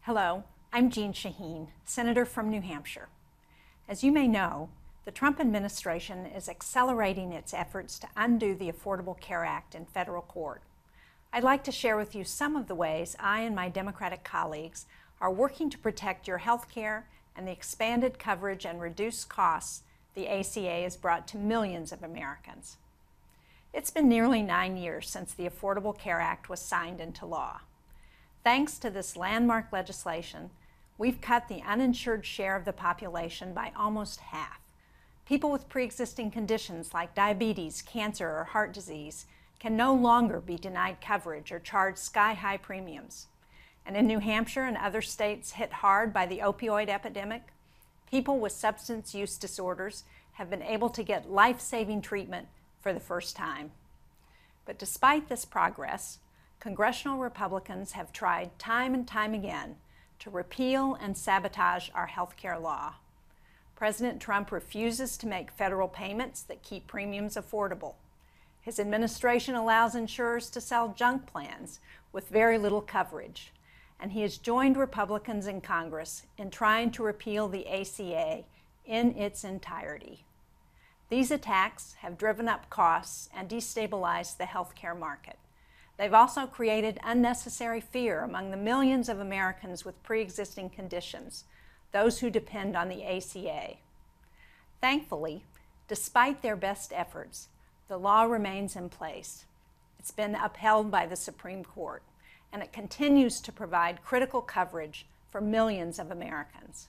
Hello, I'm Jeanne Shaheen, Senator from New Hampshire. As you may know, the Trump administration is accelerating its efforts to undo the Affordable Care Act in federal court. I'd like to share with you some of the ways I and my Democratic colleagues are working to protect your health care and the expanded coverage and reduced costs the ACA has brought to millions of Americans. It's been nearly 9 years since the Affordable Care Act was signed into law. Thanks to this landmark legislation, we've cut the uninsured share of the population by almost half. People with pre-existing conditions like diabetes, cancer, or heart disease can no longer be denied coverage or charged sky-high premiums. And in New Hampshire and other states hit hard by the opioid epidemic, people with substance use disorders have been able to get life-saving treatment for the first time. But despite this progress, congressional Republicans have tried time and time again to repeal and sabotage our health care law. President Trump refuses to make federal payments that keep premiums affordable. His administration allows insurers to sell junk plans with very little coverage, and he has joined Republicans in Congress in trying to repeal the ACA in its entirety. These attacks have driven up costs and destabilized the health care market. They've also created unnecessary fear among the millions of Americans with pre-existing conditions, those who depend on the ACA. Thankfully, despite their best efforts, the law remains in place. It's been upheld by the Supreme Court, and it continues to provide critical coverage for millions of Americans.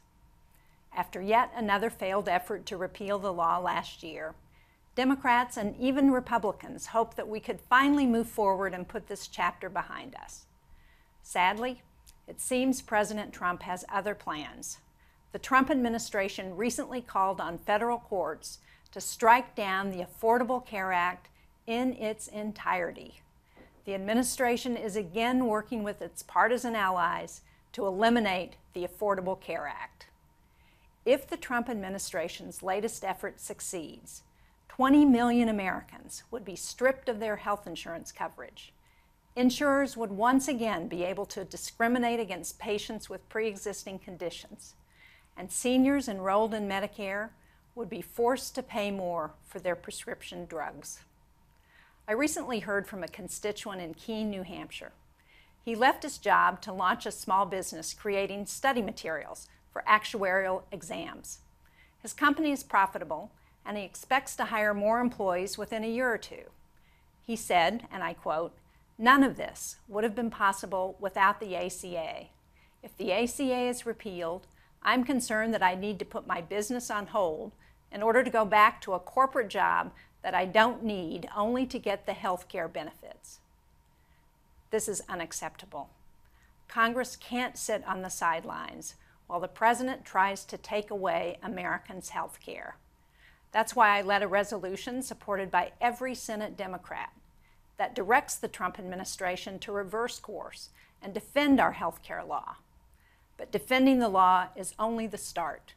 After yet another failed effort to repeal the law last year, Democrats and even Republicans hoped that we could finally move forward and put this chapter behind us. Sadly, it seems President Trump has other plans. The Trump administration recently called on federal courts to strike down the Affordable Care Act in its entirety. The administration is again working with its partisan allies to eliminate the Affordable Care Act. If the Trump administration's latest effort succeeds, 20 million Americans would be stripped of their health insurance coverage. Insurers would once again be able to discriminate against patients with pre-existing conditions, and seniors enrolled in Medicare would be forced to pay more for their prescription drugs. I recently heard from a constituent in Keene, New Hampshire. He left his job to launch a small business creating study materials for actuarial exams. His company is profitable, and he expects to hire more employees within a year or two. He said, and I quote, "None of this would have been possible without the ACA. If the ACA is repealed, I'm concerned that I need to put my business on hold in order to go back to a corporate job that I don't need only to get the health care benefits." This is unacceptable. Congress can't sit on the sidelines while the president tries to take away Americans' health care. That's why I led a resolution supported by every Senate Democrat that directs the Trump administration to reverse course and defend our health care law. But defending the law is only the start.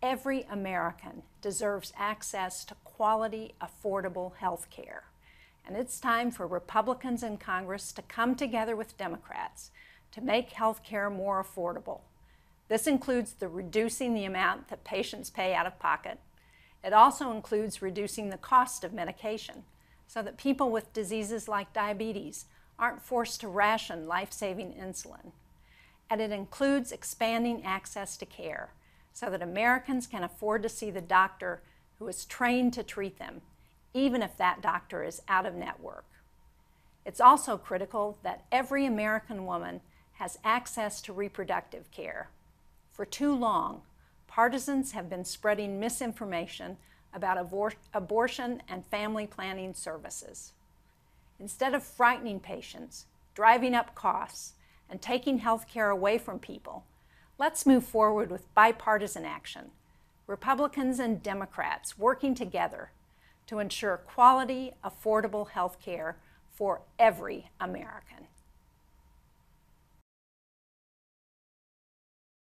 Every American deserves access to quality, affordable health care. And it's time for Republicans in Congress to come together with Democrats to make health care more affordable. This includes reducing the amount that patients pay out of pocket. It also includes reducing the cost of medication so that people with diseases like diabetes aren't forced to ration life-saving insulin. And it includes expanding access to care so that Americans can afford to see the doctor who is trained to treat them, even if that doctor is out of network. It's also critical that every American woman has access to reproductive care. For too long, partisans have been spreading misinformation about abortion and family planning services. Instead of frightening patients, driving up costs, and taking health care away from people, let's move forward with bipartisan action, Republicans and Democrats working together to ensure quality, affordable health care for every American.